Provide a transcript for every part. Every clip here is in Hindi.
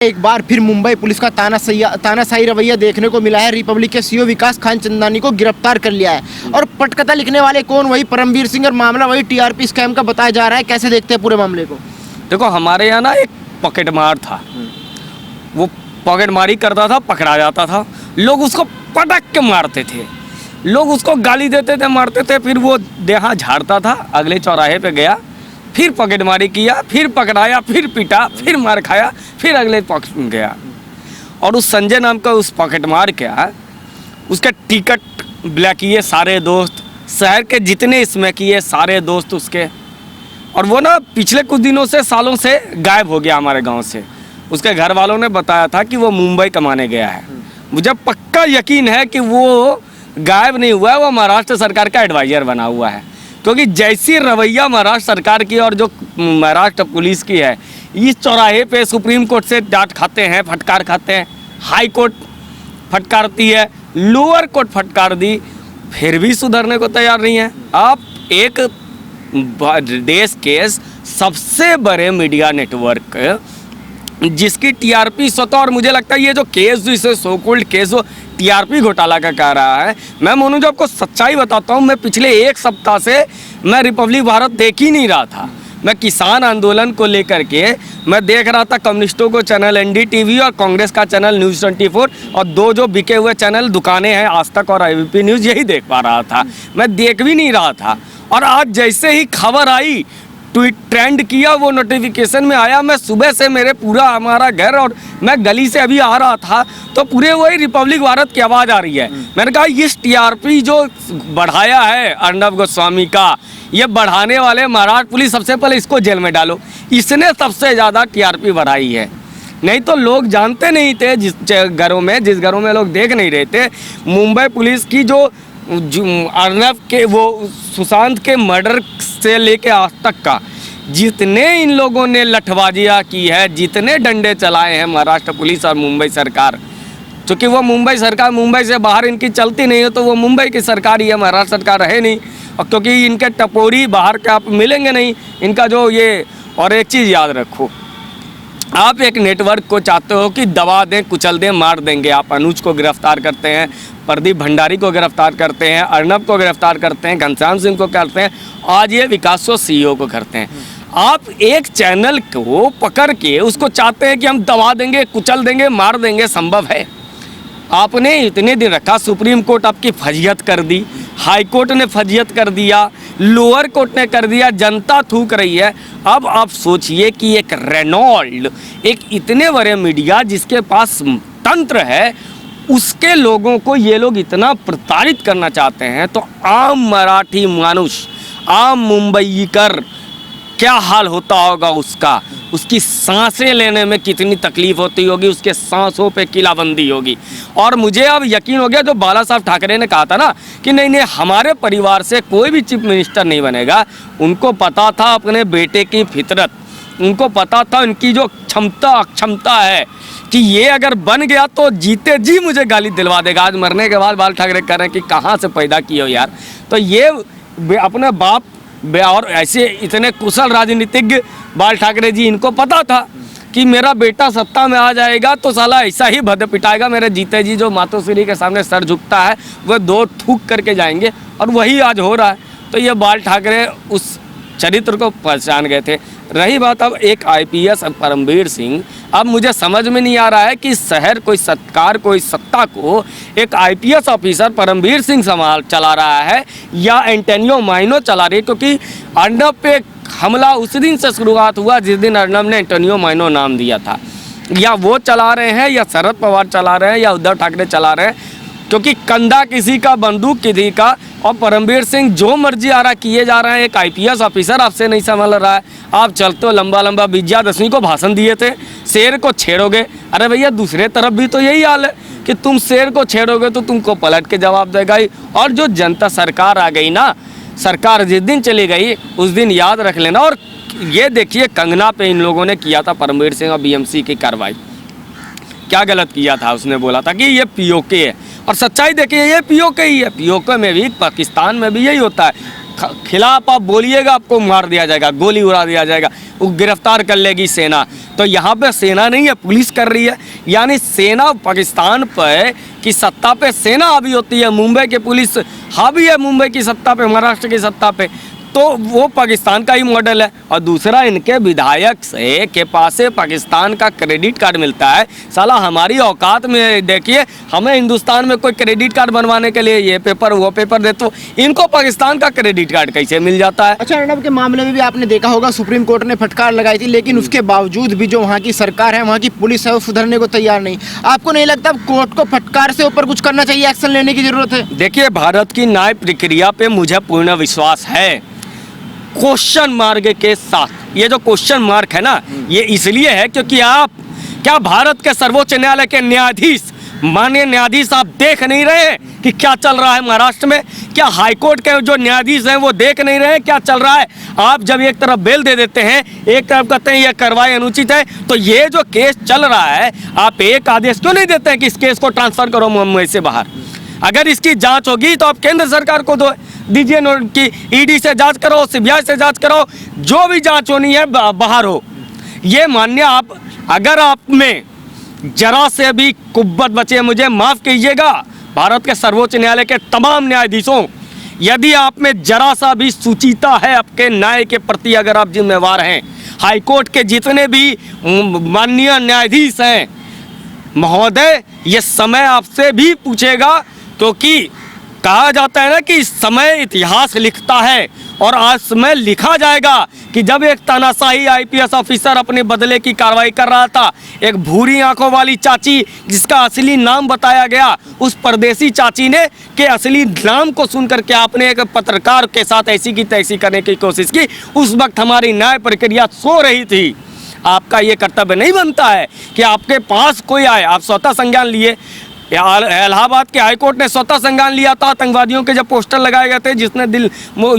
एक बार फिर मुंबई पुलिस का तानाशाही रवैया देखने को मिला है। रिपब्लिक के सीईओ विकास खान चंदानी को गिरफ्तार कर लिया है और पटकथा लिखने वाले कौन, वही परमवीर सिंह और मामला वही टीआरपी स्कैम का बताया जा रहा है। कैसे देखते हैं पूरे मामले को? देखो, हमारे यहाँ ना एक पॉकेटमार था, वो पॉकेटमारी करता था, पकड़ा जाता था, लोग उसको पटक के मारते थे, लोग उसको गाली देते थे, मारते थे, फिर वो देहा झाड़ता था, अगले चौराहे पे गया, फिर पॉकेटमारी किया, फिर पकड़ाया, फिर पीटा, फिर मार खाया, फिर अगले पॉकेट में गया। और उस संजय नाम का उस पॉकेटमार क्या, उसके टिकट ब्लैक किए सारे दोस्त, शहर के जितने इसमें किए सारे दोस्त उसके। और वो ना पिछले कुछ दिनों से, सालों से गायब हो गया हमारे गांव से। उसके घर वालों ने बताया था कि वो मुंबई कमाने गया है। मुझे पक्का यकीन है कि वो गायब नहीं हुआ है, वो महाराष्ट्र सरकार का एडवाइज़र बना हुआ है। क्योंकि जैसी रवैया महाराष्ट्र सरकार की और जो महाराष्ट्र पुलिस की है, इस चौराहे पे सुप्रीम कोर्ट से डांट खाते हैं, फटकार खाते हैं, हाई कोर्ट फटकारती है, लोअर कोर्ट फटकार दी, फिर भी सुधरने को तैयार नहीं है। आप एक देश के सबसे बड़े मीडिया नेटवर्क जिसकी टीआरपी स्वतः, और मुझे लगता है ये जो केस जिसे सो कॉल्ड केस वो टीआरपी घोटाला का कह रहा है। मैं मोनू जो आपको सच्चाई बताता हूँ, मैं पिछले एक सप्ताह से मैं रिपब्लिक भारत देख ही नहीं रहा था। मैं किसान आंदोलन को लेकर के मैं देख रहा था कम्युनिस्टों को चैनल एनडीटीवी और कांग्रेस का चैनल न्यूज़ 24 और दो जो बिके हुए चैनल दुकानें हैं आज तक और एबीपी न्यूज़, यही देख पा रहा था। मैं देख भी नहीं रहा था। और आज जैसे ही खबर आई, ट्वीट ट्रेंड किया, वो नोटिफिकेशन में आया, मैं सुबह से मेरे पूरा हमारा घर और मैं गली से अभी आ रहा था तो पूरे वही रिपब्लिक भारत की आवाज़ आ रही है। मैंने कहा इस टीआरपी जो बढ़ाया है अर्नब गोस्वामी का, ये बढ़ाने वाले महाराष्ट्र पुलिस, सबसे पहले इसको जेल में डालो। इसने सबसे ज़्यादा टीआरपी बढ़ाई है। नहीं तो लोग जानते नहीं थे, जिस घरों में लोग देख नहीं रहे थे, मुंबई पुलिस की जो अर्नब के वो सुशांत के मर्डर से लेके आज तक का जितने इन लोगों ने लठबाजियाँ की है, जितने डंडे चलाए हैं महाराष्ट्र पुलिस और मुंबई सरकार, क्योंकि वो मुंबई सरकार मुंबई से बाहर इनकी चलती नहीं है, तो वो मुंबई की सरकार ही है, महाराष्ट्र सरकार है नहीं। और क्योंकि इनके टपोरी बाहर के आप मिलेंगे नहीं, इनका जो ये। और एक चीज़ याद रखो, आप एक नेटवर्क को चाहते हो कि दबा दें, कुचल दें, मार देंगे। आप अनुज को गिरफ्तार करते हैं, प्रदीप भंडारी को गिरफ्तार करते हैं, अर्नब को गिरफ्तार करते हैं, घनश्याम सिंह को करते हैं, आज ये विकासो सीईओ को करते हैं। आप एक चैनल को पकड़ के उसको चाहते हैं कि हम दबा देंगे, कुचल देंगे, मार देंगे। संभव है? आपने इतने दिन रखा, सुप्रीम कोर्ट आपकी फजीहत कर दी, हाई कोर्ट ने फजीहत कर दिया, लोअर कोर्ट ने कर दिया, जनता थूक रही है। अब आप सोचिए कि एक रेनॉल्ड, एक इतने बड़े मीडिया जिसके पास तंत्र है, उसके लोगों को ये लोग इतना प्रताड़ित करना चाहते हैं, तो आम मराठी मानुष, आम मुंबईकर क्या हाल होता होगा उसका, उसकी सांसें लेने में कितनी तकलीफ होती होगी, उसके सांसों पे किलाबंदी होगी। और मुझे अब यकीन हो गया, जो बाला साहब ठाकरे ने कहा था ना कि नहीं नहीं हमारे परिवार से कोई भी चीफ मिनिस्टर नहीं बनेगा, उनको पता था अपने बेटे की फितरत, उनको पता था उनकी जो अक्षमता है कि ये अगर बन गया तो जीते जी मुझे गाली दिलवा देगा। आज मरने के बाद बाल ठाकरे कह रहे हैं कि कहाँ से पैदा किए हो यार। तो ये अपने बाप और ऐसे इतने कुशल राजनीतिज्ञ बाल ठाकरे जी, इनको पता था कि मेरा बेटा सत्ता में आ जाएगा तो साला ऐसा ही भद पिटाएगा, मेरे जीते जी जो मातोश्री के सामने सर झुकता है वह दो थूक करके जाएंगे। और वही आज हो रहा है। तो ये बाल ठाकरे उस चरित्र को पहचान गए थे। रही बात अब एक आईपीएस परमवीर सिंह, अब मुझे समझ में नहीं आ रहा है कि शहर कोई सरकार, कोई सत्ता को एक आईपीएस ऑफिसर परमवीर सिंह चला रहा है या एंटोनियो माइनो चला रही है। क्योंकि अर्नब पे हमला उस दिन से शुरुआत हुआ जिस दिन अर्नब ने एंटोनियो माइनो नाम दिया था। या वो चला रहे हैं, या शरद पवार चला रहे हैं, या उद्धव ठाकरे चला रहे हैं। क्योंकि कंधा किसी का, बंदूक किसी का, और परमवीर सिंह जो मर्जी आ रहा किए जा रहे हैं। एक आईपीएस ऑफिसर आपसे नहीं संभल रहा है। आप चलते हो लंबा लंबा, विजयादशमी को भाषण दिए थे, शेर को छेड़ोगे। अरे भैया, दूसरे तरफ भी तो यही हाल है कि तुम शेर को छेड़ोगे तो तुमको पलट के जवाब देगा ही। और जो जनता सरकार आ गई ना, सरकार जिस दिन चली गई उस दिन याद रख लेना। और ये देखिए, कंगना पे इन लोगों ने किया था परमवीर सिंह और बीएमसी की कार्रवाई। क्या गलत किया था? उसने बोला था कि ये पीओके है, और सच्चाई देखिए ये पीओके ही है। पीओके में भी, पाकिस्तान में भी यही होता है। खिलाफ आप बोलिएगा, आपको मार दिया जाएगा, गोली उड़ा दिया जाएगा, वो गिरफ्तार कर लेगी सेना। तो यहाँ पे सेना नहीं है, पुलिस कर रही है। यानी सेना पाकिस्तान पे की सत्ता पे सेना हावी होती है, मुंबई की पुलिस हावी है मुंबई की सत्ता पे, महाराष्ट्र की सत्ता पे। तो वो पाकिस्तान का ही मॉडल है। और दूसरा, इनके विधायक से के पास से पाकिस्तान का क्रेडिट कार्ड मिलता है। साला हमारी औकात में देखिए, हमें हिंदुस्तान में कोई क्रेडिट कार्ड बनवाने के लिए ये पेपर वो पेपर दे, तो इनको पाकिस्तान का क्रेडिट कार्ड कैसे मिल जाता है। अच्छा, अर्नब के मामले में भी आपने देखा होगा, सुप्रीम कोर्ट ने फटकार लगाई थी, लेकिन उसके बावजूद भी जो वहाँ की सरकार है, वहाँ की पुलिस है, वो सुधरने को तैयार नहीं। आपको नहीं लगता कोर्ट को फटकार से ऊपर कुछ करना चाहिए, एक्शन लेने की जरूरत है? देखिए, भारत की न्याय प्रक्रिया पे मुझे पूर्ण विश्वास है, क्वेश्चन मार्क के साथ। ये जो क्वेश्चन मार्क है ना, ये इसलिए है क्योंकि आप क्या भारत के सर्वोच्च न्यायालय के न्यायाधीश, माननीय न्यायाधीश, आप देख नहीं रहे हैं कि क्या चल रहा है महाराष्ट्र में? क्या हाईकोर्ट के जो न्यायाधीश हैं वो देख नहीं रहे हैं क्या चल रहा है? आप जब एक तरफ बेल दे देते हैं, एक तरफ कहते हैं यह कार्रवाई अनुचित है, तो ये जो केस चल रहा है, आप एक आदेश क्यों नहीं देते हैं कि इस केस को ट्रांसफर करो मुंबई से बाहर? अगर इसकी जांच होगी तो आप केंद्र सरकार को दीजिए कि ईडी से जांच करो, सीबीआई से जांच करो, जो भी जांच होनी है बाहर हो। ये मान्य आप, अगर आप में जरा से भी कुव्वत बचे, मुझे माफ़ कीजिएगा भारत के सर्वोच्च न्यायालय के तमाम न्यायाधीशों, यदि आप में जरा सा भी सुचिता है आपके न्याय के प्रति, अगर आप जिम्मेवार हैं, हाईकोर्ट के जितने भी माननीय न्यायाधीश हैं महोदय, ये समय आपसे भी पूछेगा, क्योंकि कहा जाता है ना कि समय इतिहास लिखता है, और आज समय लिखा जाएगा कि जब एक तानाशाही आईपीएस ऑफिसर अपने बदले की कार्रवाई कर रहा था, एक भूरी आंखों वाली चाची जिसका असली नाम बताया गया, उस परदेसी चाची ने के असली नाम को सुनकर के आपने एक पत्रकार के साथ ऐसी की तैसी करने की कोशिश की। उस वक्त हमारी न्याय प्रक्रिया सो रही थी। आपका ये कर्तव्य नहीं बनता है कि आपके पास कोई आए, आप स्वतः संज्ञान लिए। इलाहाबाद के हाईकोर्ट ने स्वतः संज्ञान लिया था आतंकवादियों के जब पोस्टर लगाए गए थे, जिसने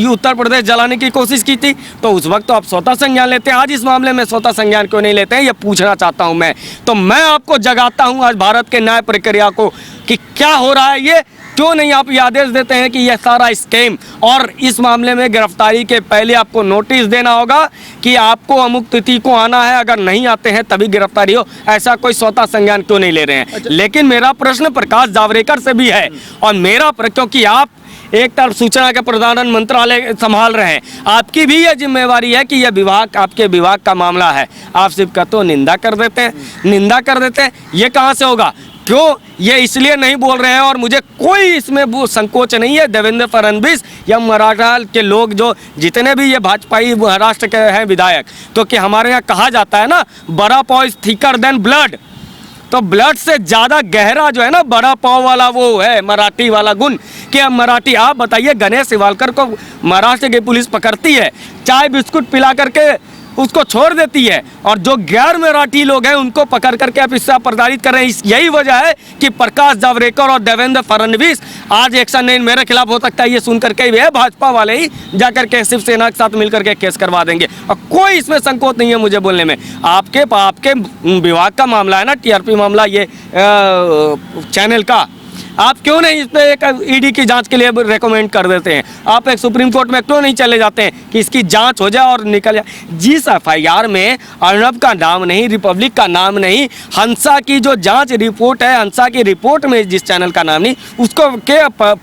उत्तर प्रदेश जलाने की कोशिश की थी, तो उस वक्त तो आप स्वतः संज्ञान लेते हैं। आज इस मामले में स्वतः संज्ञान क्यों नहीं लेते हैं, ये पूछना चाहता हूं मैं। तो मैं आपको जगाता हूं आज भारत के न्याय प्रक्रिया को कि क्या हो रहा है, ये क्यों नहीं आप ये आदेश देते हैं कि यह सारा स्कैम, और इस मामले में गिरफ्तारी के पहले आपको नोटिस देना होगा कि आपको अमुक तिथि को आना है, अगर नहीं आते हैं तभी गिरफ्तारी हो। ऐसा कोई स्वतः संज्ञान क्यों नहीं ले रहे हैं? अच्छा। लेकिन मेरा प्रश्न प्रकाश जावड़ेकर से भी है, और मेरा क्योंकि आप एक तरफ सूचना के प्रसारण मंत्रालय संभाल रहे हैं, आपकी भी यह जिम्मेवारी है कि यह विभाग, आपके विभाग का मामला है, आप सिर्फ का तो निंदा कर देते हैं, निंदा कर देते हैं। ये कहाँ से होगा? क्यों? ये इसलिए नहीं बोल रहे हैं, और मुझे कोई इसमें वो संकोच नहीं है, देवेंद्र फडणवीस या मराठा के लोग, जो जितने भी ये भाजपाई महाराष्ट्र के हैं विधायक, क्योंकि हमारे यहाँ कहा जाता है ना, बड़ा पाव इज थिकर देन ब्लड, तो ब्लड से ज़्यादा गहरा जो है ना बड़ा पाव वाला वो है मराठी वाला गुण। कि अब मराठी, आप बताइए, गणेश शिवालकर को महाराष्ट्र की पुलिस पकड़ती है, चाय बिस्कुट पिला करके उसको छोड़ देती है, और जो गैर मराठी लोग हैं उनको पकड़ करके आप इससे प्रताड़ित कर रहे हैं। यही वजह है कि प्रकाश जावड़ेकर और देवेंद्र फडणवीस आज एक्शन नहीं मेरे खिलाफ हो सकता है, ये सुन करके ही भाजपा वाले ही जाकर के शिवसेना के साथ मिलकर के केस करवा देंगे, और कोई इसमें संकोच नहीं है मुझे बोलने में। आपके विभाग का मामला है ना, टीआरपी मामला, ये चैनल का, आप क्यों नहीं इस पर एक ईडी की जांच के लिए रेकमेंड कर देते हैं? आप एक सुप्रीम कोर्ट में क्यों नहीं चले जाते हैं कि इसकी जांच हो जाए और निकल जाए? जिस एफआईआर में अर्नब का नाम नहीं, रिपब्लिक का नाम नहीं, हंसा की जो जांच रिपोर्ट है, हंसा की रिपोर्ट में जिस चैनल का नाम नहीं, उसको के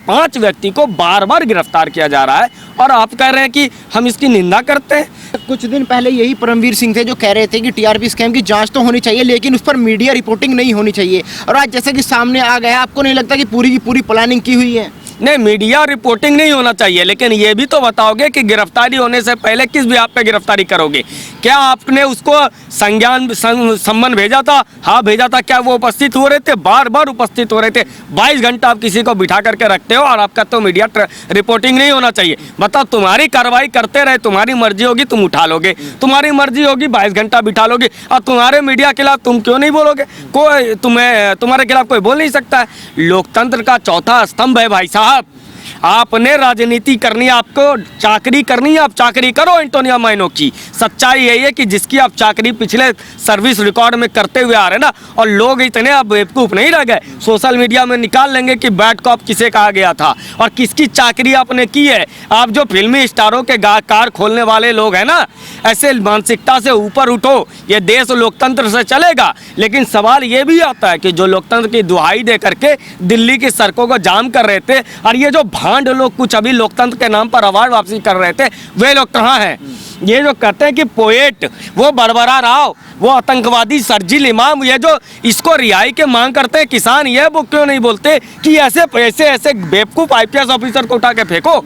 5 व्यक्ति को बार बार गिरफ्तार किया जा रहा है, और आप कह रहे हैं कि हम इसकी निंदा करते हैं। कुछ दिन पहले यही परमवीर सिंह थे जो कह रहे थे कि टीआरपी स्कैम की जांच तो होनी चाहिए, लेकिन उस पर मीडिया रिपोर्टिंग नहीं होनी चाहिए, और आज जैसे कि सामने आ गया, आपको नहीं लगता कि पूरी की पूरी प्लानिंग की हुई है? नहीं, मीडिया रिपोर्टिंग नहीं होना चाहिए, लेकिन ये भी तो बताओगे कि गिरफ्तारी होने से पहले किस बिहाफ पे गिरफ्तारी करोगे? क्या आपने उसको संज्ञान सम्मन भेजा था? हाँ भेजा था। क्या वो उपस्थित हो रहे थे? बार बार उपस्थित हो रहे थे। 22 घंटा आप किसी को बिठा करके रखते हो, और आपका तो मीडिया रिपोर्टिंग नहीं होना चाहिए। बताओ, तुम्हारी कार्रवाई करते रहे, तुम्हारी मर्जी होगी तुम उठा लोगे, तुम्हारी मर्जी होगी 22 घंटा बिठा लोगे, और तुम्हारे मीडिया के खिलाफ तुम क्यों नहीं बोलोगे? कोई तुम्हारे खिलाफ कोई बोल नहीं सकता है। लोकतंत्र का चौथा स्तंभ है भाई साहब। आपने राजनीति करनी है, आपको चाकरी करनी है, आप चाकरी करो एंटोनियो माइनो की। सच्चाई यही है कि जिसकी आप चाकरी पिछले सर्विस रिकॉर्ड में करते हुए आ रहे ना, और लोग इतने अब बेवकूफ़ नहीं रह गए, सोशल मीडिया में निकाल लेंगे कि बैड कॉप किसे कहा गया था और किसकी चाकरी आपने की है। आप जो फिल्मी स्टारों के कार खोलने वाले लोग हैं ना, ऐसे मानसिकता से ऊपर उठो। ये देश लोकतंत्र से चलेगा, लेकिन सवाल ये भी आता है कि जो लोकतंत्र की दुहाई दे करके दिल्ली की सड़कों को जाम कर रहे थे, और ये जो भांड लोग कुछ अभी लोकतंत्र के नाम पर अवार्ड वापसी कर रहे थे, वे लोग कहाँ हैं? ये जो कहते हैं कि पोएट, वो बड़बड़ा राव, वो आतंकवादी शर्जील इमाम, ये जो इसको रिहाई के मांग करते हैं किसान, ये वो क्यों नहीं बोलते कि ऐसे ऐसे बेवकूफ़ IPS ऑफिसर को उठा के फेंको।